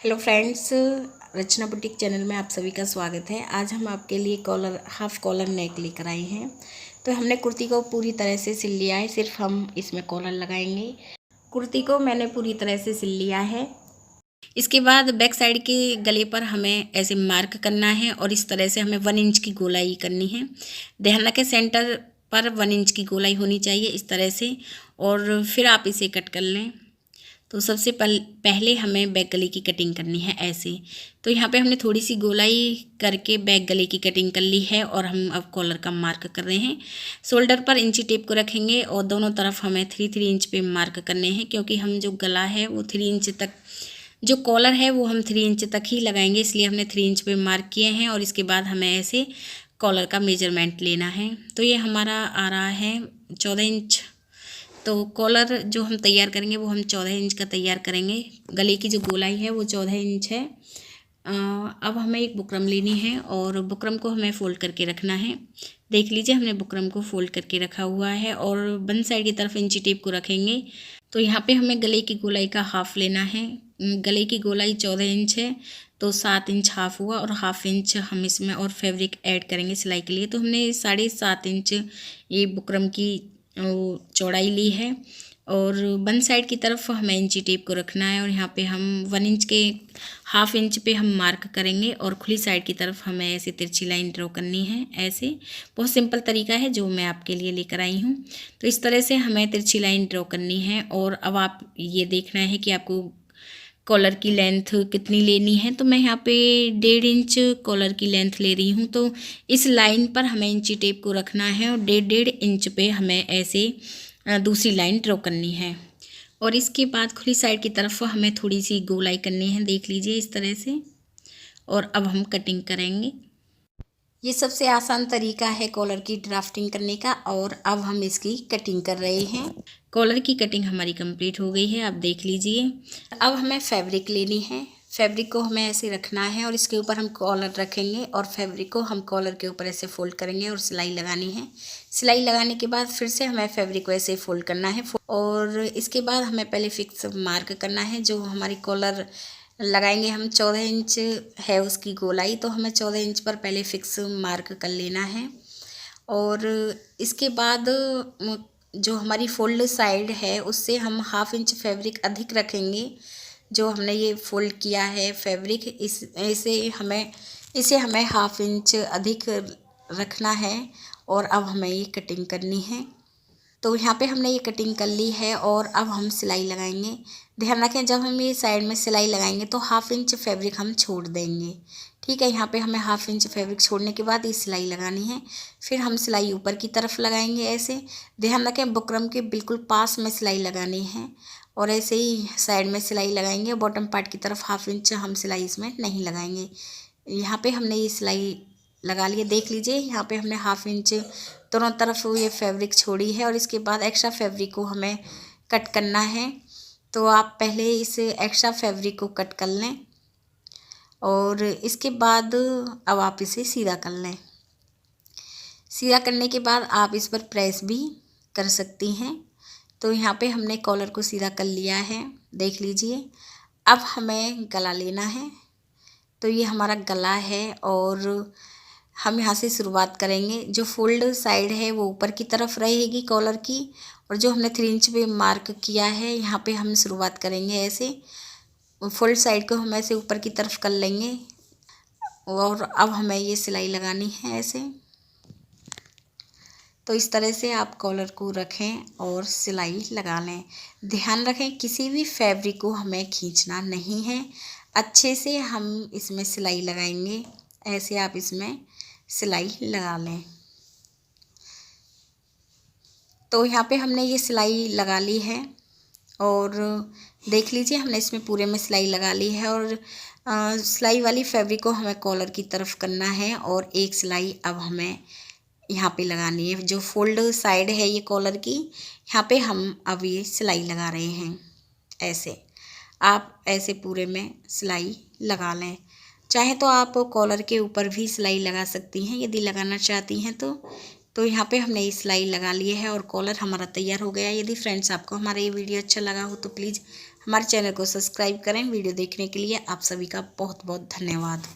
Hello friends, रचना boutique channel में आप सभी का स्वागत है। आज हम आपके लिए हाफ कॉलर नेक लेकर आए हैं। तो हमने कुर्ती को पूरी तरह से सिल लिया है, सिर्फ हम इसमें कॉलर लगाएंगे। कुर्ती को मैंने पूरी तरह से सिल लिया है। इसके बाद बैक साइड के गले पर हमें ऐसे मार्क करना है और इस तरह से हमें 1 इंच की गोलाई करनी है। ध्यान रखें सेंटर पर 1 इंच की गोलाई होनी चाहिए इस तरह से, और फिर आप इसे कट कर लें। तो सबसे पहले हमें बैक गले की कटिंग करनी है ऐसे। तो यहाँ पे हमने थोड़ी सी गोलाई करके बैक गले की कटिंग कर ली है और हम अब कॉलर का मार्क कर रहे हैं। शोल्डर पर इंची टेप को रखेंगे और दोनों तरफ हमें 3-3 इंच पे मार्क करने हैं, क्योंकि हम जो गला है वो 3 इंच तक, जो कॉलर है वो हम 3 इंच तक ही लगाएंगे, इसलिए हमने 3 इंच पे मार्क किए हैं। और इसके बाद हमें ऐसे कॉलर का मेजरमेंट लेना है। तो ये हमारा आ रहा है 14 इंच। तो कॉलर जो हम तैयार करेंगे वो हम 14 इंच का तैयार करेंगे। गले की जो गोलाई है वो 14 इंच है। अब हमें एक बुकरम लेनी है और बुकरम को हमें फ़ोल्ड करके रखना है। देख लीजिए हमने बुकरम को फ़ोल्ड करके रखा हुआ है और बंद साइड की तरफ इंची टेप को रखेंगे। तो यहाँ पे हमें गले की गोलाई का हाफ़ लेना है। गले की गोलाई 14 इंच है, तो 7 इंच हाफ़ हुआ और हाफ़ इंच हम इसमें और फैब्रिक ऐड करेंगे सिलाई के लिए। तो हमने 7.5 इंच ये बुकरम की चौड़ाई ली है और बंद साइड की तरफ हमें इंची टेप को रखना है और यहाँ पे हम 1 इंच के हाफ़ इंच पे हम मार्क करेंगे और खुली साइड की तरफ हमें ऐसे तिरछी लाइन ड्रॉ करनी है। ऐसे बहुत सिंपल तरीका है जो मैं आपके लिए लेकर आई हूँ। तो इस तरह से हमें तिरछी लाइन ड्रॉ करनी है और अब आप ये देखना है कि आपको कॉलर की लेंथ कितनी लेनी है। तो मैं यहाँ पे 1.5 इंच कॉलर की लेंथ ले रही हूँ। तो इस लाइन पर हमें इंची टेप को रखना है और 1.5 इंच पे हमें ऐसे दूसरी लाइन ड्रॉ करनी है। और इसके बाद खुली साइड की तरफ हमें थोड़ी सी गोलाई करनी है, देख लीजिए इस तरह से। और अब हम कटिंग करेंगे। ये सबसे आसान तरीका है कॉलर की ड्राफ्टिंग करने का और अब हम इसकी कटिंग कर रहे हैं। कॉलर की कटिंग हमारी कंप्लीट हो गई है, आप देख लीजिए। अब हमें फैब्रिक लेनी है। फैब्रिक को हमें ऐसे रखना है और इसके ऊपर हम कॉलर रखेंगे और फैब्रिक को हम कॉलर के ऊपर ऐसे फोल्ड करेंगे और सिलाई लगानी है। सिलाई लगाने के बाद फिर से हमें फैब्रिक को ऐसे फोल्ड करना है और इसके बाद हमें पहले फिक्स मार्क करना है। जो हमारी कॉलर लगाएंगे हम 14 इंच है उसकी गोलाई, तो हमें 14 इंच पर पहले फिक्स मार्क कर लेना है। और इसके बाद जो हमारी फोल्ड साइड है उससे हम हाफ़ इंच फैब्रिक अधिक रखेंगे। जो हमने ये फोल्ड किया है फैब्रिक, इसे हमें हाफ़ इंच अधिक रखना है और अब हमें ये कटिंग करनी है। तो यहाँ पे हमने ये कटिंग कर ली है और अब हम सिलाई लगाएंगे। ध्यान रखें जब हम ये साइड में सिलाई लगाएंगे तो हाफ़ इंच फैब्रिक हम छोड़ देंगे, ठीक है। यहाँ पे हमें हाफ़ इंच फैब्रिक छोड़ने के बाद ये सिलाई लगानी है। फिर हम सिलाई ऊपर की तरफ लगाएंगे ऐसे। ध्यान रखें बुकरम के बिल्कुल पास में सिलाई लगानी है और ऐसे ही साइड में सिलाई लगाएंगे। बॉटम पार्ट की तरफ हाफ़ इंच हम सिलाई इसमें नहीं लगाएंगे। यहाँ पे हमने ये सिलाई लगा लिए, देख लीजिए। यहाँ पे हमने हाफ़ इंच दोनों तरफ ये फैब्रिक छोड़ी है और इसके बाद एक्स्ट्रा फैब्रिक को हमें कट करना है। तो आप पहले इस एक्स्ट्रा फैब्रिक को कट कर लें और इसके बाद अब आप इसे सीधा कर लें। सीधा करने के बाद आप इस पर प्रेस भी कर सकती हैं। तो यहाँ पे हमने कॉलर को सीधा कर लिया है, देख लीजिए। अब हमें गला लेना है। तो ये हमारा गला है और हम यहाँ से शुरुआत करेंगे। जो फोल्ड साइड है वो ऊपर की तरफ रहेगी कॉलर की और जो हमने 3 इंच पे मार्क किया है यहाँ पे हम शुरुआत करेंगे ऐसे। फोल्ड साइड को हम ऐसे ऊपर की तरफ कर लेंगे और अब हमें ये सिलाई लगानी है ऐसे। तो इस तरह से आप कॉलर को रखें और सिलाई लगा लें। ध्यान रखें किसी भी फैब्रिक को हमें खींचना नहीं है, अच्छे से हम इसमें सिलाई लगाएंगे। ऐसे आप इसमें सिलाई लगा लें। तो यहाँ पे हमने ये सिलाई लगा ली है और देख लीजिए हमने इसमें पूरे में सिलाई लगा ली है और सिलाई वाली फैब्रिक को हमें कॉलर की तरफ करना है और एक सिलाई अब हमें यहाँ पे लगानी है। जो फोल्ड साइड है ये कॉलर की, यहाँ पे हम अब ये सिलाई लगा रहे हैं ऐसे। आप ऐसे पूरे में सिलाई लगा लें। चाहे तो आप कॉलर के ऊपर भी सिलाई लगा सकती हैं यदि लगाना चाहती हैं तो यहाँ पे हमने ये सिलाई लगा ली है और कॉलर हमारा तैयार हो गया। यदि फ्रेंड्स आपको हमारा ये वीडियो अच्छा लगा हो तो प्लीज़ हमारे चैनल को सब्सक्राइब करें। वीडियो देखने के लिए आप सभी का बहुत बहुत धन्यवाद।